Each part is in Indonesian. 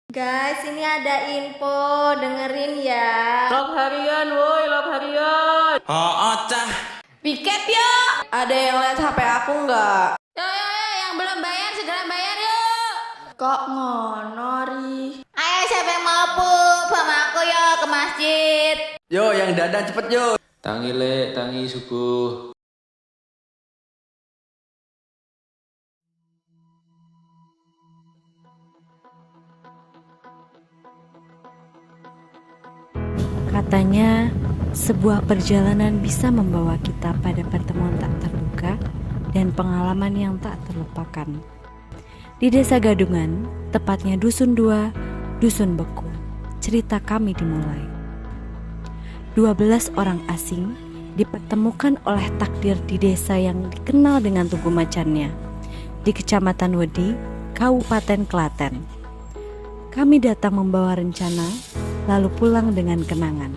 Guys, ini ada info, dengerin ya. Log harian, woi, log harian. Cah. Piket yuk. Ada yang lihat HP aku nggak? Yo, yang belum bayar segera bayar yuk. Kok ngonori? Ayo siapa yang mau pup sama aku yuk ke masjid. Yo, yang dadah cepet yo. Tangi le, tangi subuh. Katanya, sebuah perjalanan bisa membawa kita pada pertemuan tak terduga dan pengalaman yang tak terlupakan. Di Desa Gadungan, tepatnya Dusun 2, Dusun Beku, cerita kami dimulai. 12 orang asing dipertemukan oleh takdir di desa yang dikenal dengan Tugu Macannya, di Kecamatan Wedi, Kabupaten Klaten. Kami datang membawa rencana, lalu pulang dengan kenangan.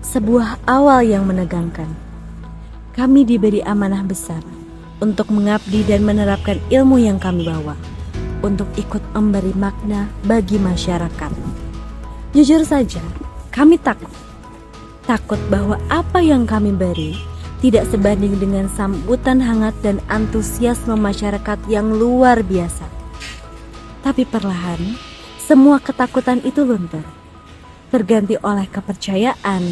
Sebuah awal yang menegangkan. Kami diberi amanah besar untuk mengabdi dan menerapkan ilmu yang kami bawa, untuk ikut memberi makna bagi masyarakat. Jujur saja, kami takut. Takut bahwa apa yang kami beri tidak sebanding dengan sambutan hangat dan antusiasme masyarakat yang luar biasa. Tapi perlahan, semua ketakutan itu luntur, terganti oleh kepercayaan,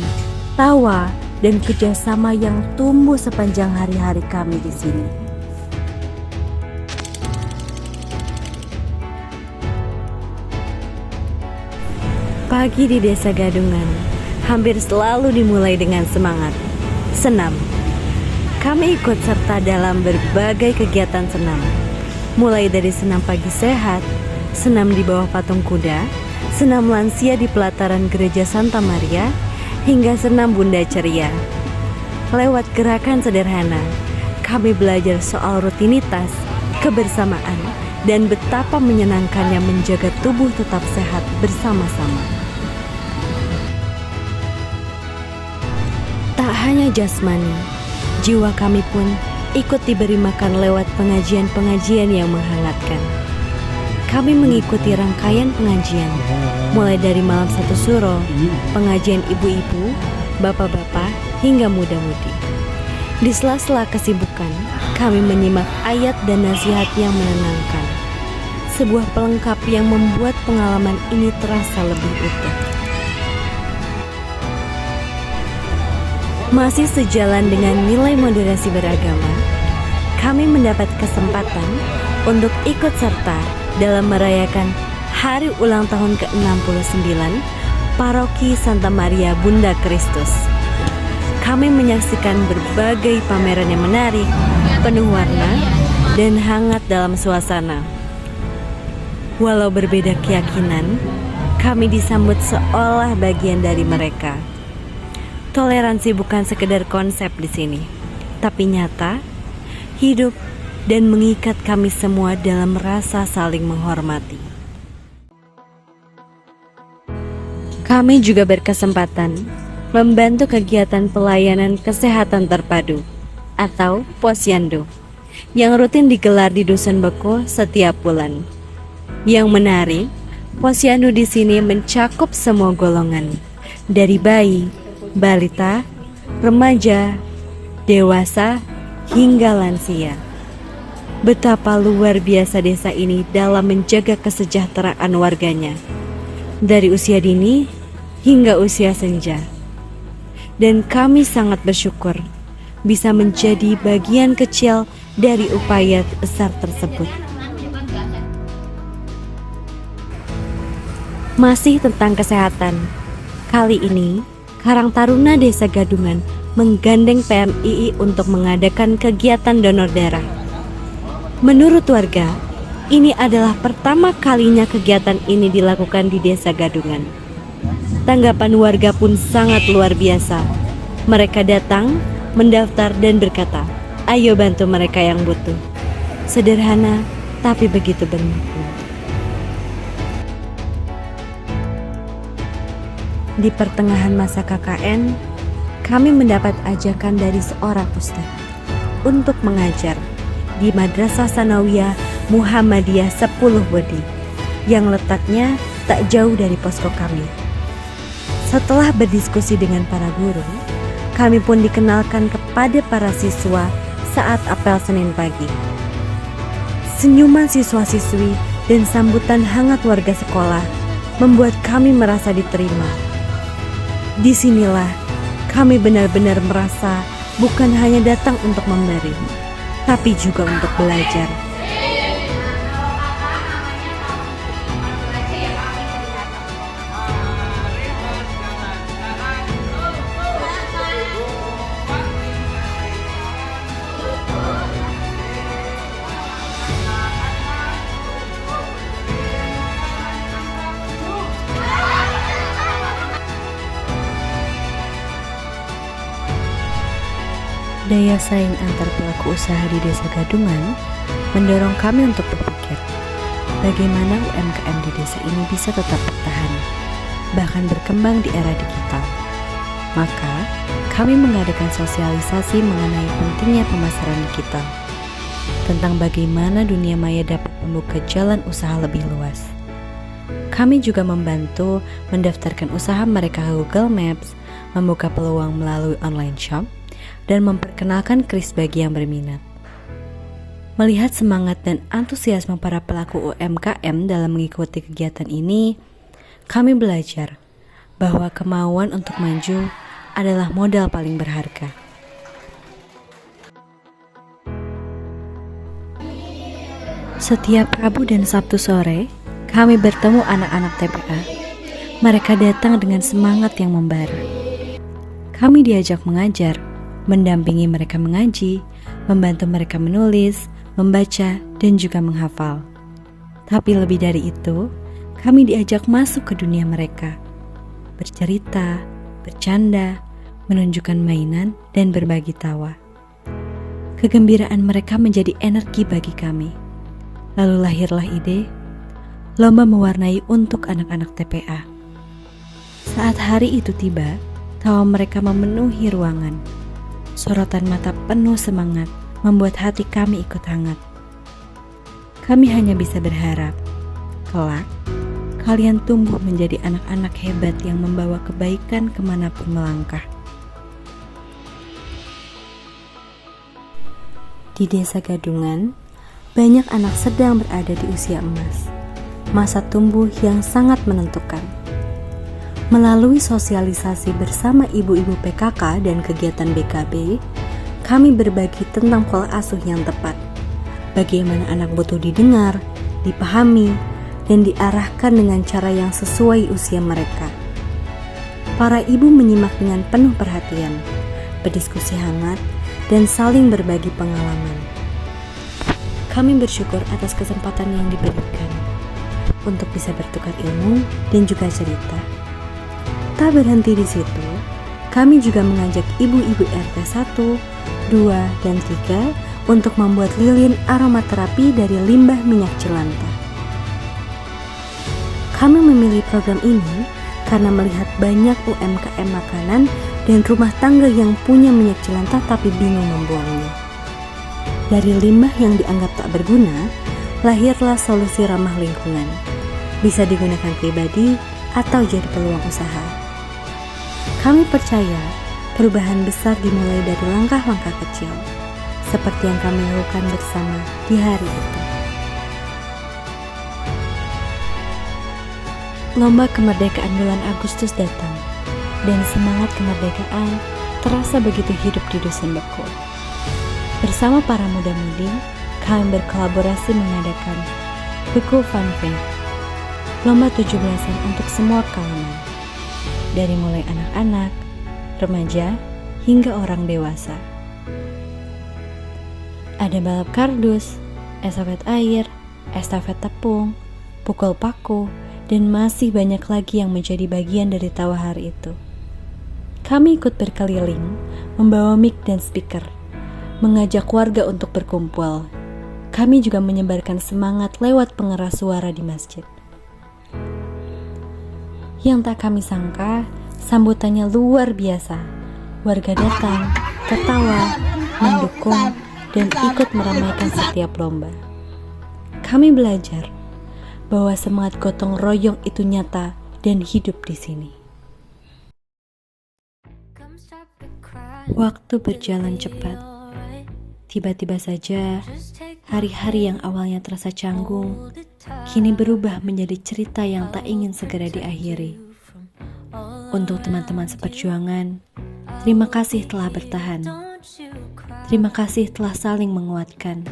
tawa, dan kerjasama yang tumbuh sepanjang hari-hari kami di sini. Pagi di Desa Gadungan hampir selalu dimulai dengan semangat, senam. Kami ikut serta dalam berbagai kegiatan senam, mulai dari senam pagi sehat, senam di bawah patung kuda, senam lansia di pelataran Gereja Santa Maria, hingga senam Bunda Ceria. Lewat gerakan sederhana, kami belajar soal rutinitas, kebersamaan, dan betapa menyenangkannya menjaga tubuh tetap sehat bersama-sama. Tak hanya jasmani, jiwa kami pun ikut diberi makan lewat pengajian-pengajian yang menghangatkan. Kami mengikuti rangkaian pengajian, mulai dari malam satu suro, pengajian ibu-ibu, bapak-bapak, hingga muda-mudi. Di sela-sela kesibukan, kami menyimak ayat dan nasihat yang menenangkan. Sebuah pelengkap yang membuat pengalaman ini terasa lebih utuh. Masih sejalan dengan nilai moderasi beragama, kami mendapat kesempatan untuk ikut serta dalam merayakan hari ulang tahun ke-69 Paroki Santa Maria Bunda Kristus. Kami menyaksikan berbagai pameran yang menarik, penuh warna, dan hangat dalam suasana. Walau berbeda keyakinan, kami disambut seolah bagian dari mereka. Toleransi bukan sekedar konsep di sini, tapi nyata, hidup, dan mengikat kami semua dalam rasa saling menghormati. Kami juga berkesempatan membantu kegiatan pelayanan kesehatan terpadu atau Posyandu yang rutin digelar di Dusun Beku setiap bulan. Yang menarik, Posyandu di sini mencakup semua golongan, dari bayi, balita, remaja, dewasa, hingga lansia. Betapa luar biasa desa ini dalam menjaga kesejahteraan warganya, dari usia dini hingga usia senja. Dan kami sangat bersyukur bisa menjadi bagian kecil dari upaya besar tersebut. Masih tentang kesehatan, kali ini Karang Taruna Desa Gadungan menggandeng PMII untuk mengadakan kegiatan donor darah. Menurut warga, ini adalah pertama kalinya kegiatan ini dilakukan di Desa Gadungan. Tanggapan warga pun sangat luar biasa. Mereka datang, mendaftar dan berkata, ayo bantu mereka yang butuh. Sederhana tapi begitu bermakna. Di pertengahan masa KKN, kami mendapat ajakan dari seorang ustadz untuk mengajar di Madrasah Sanawiyah Muhammadiyah 10 Bodi yang letaknya tak jauh dari posko kami. Setelah berdiskusi dengan para guru, kami pun dikenalkan kepada para siswa saat apel Senin pagi. Senyuman siswa-siswi dan sambutan hangat warga sekolah membuat kami merasa diterima. Disinilah kami benar-benar merasa bukan hanya datang untuk memberi, tapi juga untuk belajar. Daya saing antar pelaku usaha di Desa Gadungan mendorong kami untuk berpikir bagaimana UMKM di desa ini bisa tetap bertahan, bahkan berkembang di era digital. Maka, kami mengadakan sosialisasi mengenai pentingnya pemasaran digital, tentang bagaimana dunia maya dapat membuka jalan usaha lebih luas. Kami juga membantu mendaftarkan usaha mereka ke Google Maps, membuka peluang melalui online shop, dan memperkenalkan kris bagi yang berminat. Melihat semangat dan antusiasme para pelaku UMKM dalam mengikuti kegiatan ini, kami belajar bahwa kemauan untuk maju adalah modal paling berharga. Setiap Rabu dan Sabtu sore, kami bertemu anak-anak TPA. Mereka datang dengan semangat yang membara. Kami diajak mengajar, mendampingi mereka mengaji, membantu mereka menulis, membaca, dan juga menghafal. Tapi lebih dari itu, kami diajak masuk ke dunia mereka, bercerita, bercanda, menunjukkan mainan, dan berbagi tawa. Kegembiraan mereka menjadi energi bagi kami. Lalu lahirlah ide, lomba mewarnai untuk anak-anak TPA. Saat hari itu tiba, tawa mereka memenuhi ruangan. Sorotan mata penuh semangat membuat hati kami ikut hangat. Kami hanya bisa berharap, kelak kalian tumbuh menjadi anak-anak hebat yang membawa kebaikan kemanapun melangkah. Di Desa Gadungan, banyak anak sedang berada di usia emas, masa tumbuh yang sangat menentukan. Melalui sosialisasi bersama ibu-ibu PKK dan kegiatan BKB, kami berbagi tentang pola asuh yang tepat, bagaimana anak butuh didengar, dipahami, dan diarahkan dengan cara yang sesuai usia mereka. Para ibu menyimak dengan penuh perhatian, berdiskusi hangat, dan saling berbagi pengalaman. Kami bersyukur atas kesempatan yang diberikan untuk bisa bertukar ilmu dan juga cerita. Tak berhenti di situ, kami juga mengajak ibu-ibu RT 1, 2, dan 3 untuk membuat lilin aromaterapi dari limbah minyak jelantah. Kami memilih program ini karena melihat banyak UMKM makanan dan rumah tangga yang punya minyak jelantah tapi bingung membuangnya. Dari limbah yang dianggap tak berguna, lahirlah solusi ramah lingkungan. Bisa digunakan pribadi atau jadi peluang usaha. Kami percaya perubahan besar dimulai dari langkah-langkah kecil, seperti yang kami lakukan bersama di hari itu. Lomba kemerdekaan bulan Agustus datang, dan semangat kemerdekaan terasa begitu hidup di Dusun Beku. Bersama para muda-mudi, kami berkolaborasi mengadakan Beku Fun Fair, lomba 17-an untuk semua kalangan, dari mulai anak-anak, remaja, hingga orang dewasa. Ada balap kardus, estafet air, estafet tepung, pukul paku, dan masih banyak lagi yang menjadi bagian dari tawa hari itu. Kami ikut berkeliling, membawa mic dan speaker, mengajak warga untuk berkumpul. kami juga menyebarkan semangat lewat pengeras suara di masjid. Yang tak kami sangka, sambutannya luar biasa. Warga datang, tertawa, mendukung, dan ikut meramaikan setiap lomba. Kami belajar bahwa semangat gotong royong itu nyata dan hidup di sini. Waktu berjalan cepat. Tiba-tiba saja, hari-hari yang awalnya terasa canggung, kini berubah menjadi cerita yang tak ingin segera diakhiri. Untuk teman-teman seperjuangan, terima kasih telah bertahan. Terima kasih telah saling menguatkan,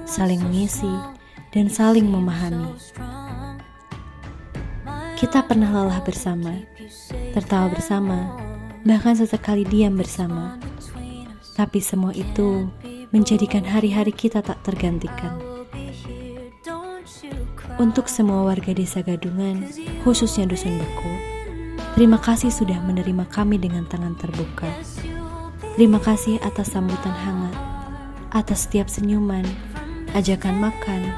saling mengisi, dan saling memahami. Kita pernah lelah bersama, tertawa bersama, bahkan sesekali diam bersama. Tapi semua itu menjadikan hari-hari kita tak tergantikan. Untuk semua warga desa Gadungan, khususnya Dusun Beku, terima kasih sudah menerima kami dengan tangan terbuka. Terima kasih atas sambutan hangat, atas setiap senyuman, ajakan makan,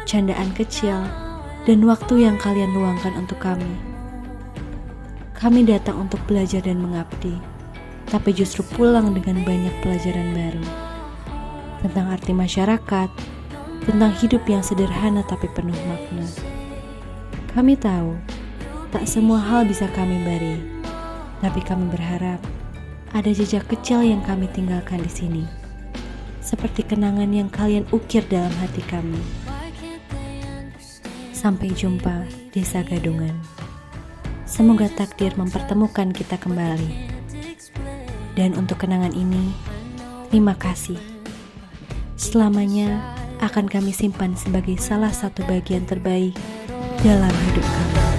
candaan kecil, dan waktu yang kalian luangkan untuk kami. Kami datang untuk belajar dan mengabdi, tapi justru pulang dengan banyak pelajaran baru. Tentang arti masyarakat, tentang hidup yang sederhana tapi penuh makna. Kami tahu, tak semua hal bisa kami beri, tapi kami berharap ada jejak kecil yang kami tinggalkan di sini, seperti kenangan yang kalian ukir dalam hati kami. Sampai jumpa, Desa Gadungan. Semoga takdir mempertemukan kita kembali. Dan untuk kenangan ini, terima kasih. Selamanya akan kami simpan sebagai salah satu bagian terbaik dalam hidup kami.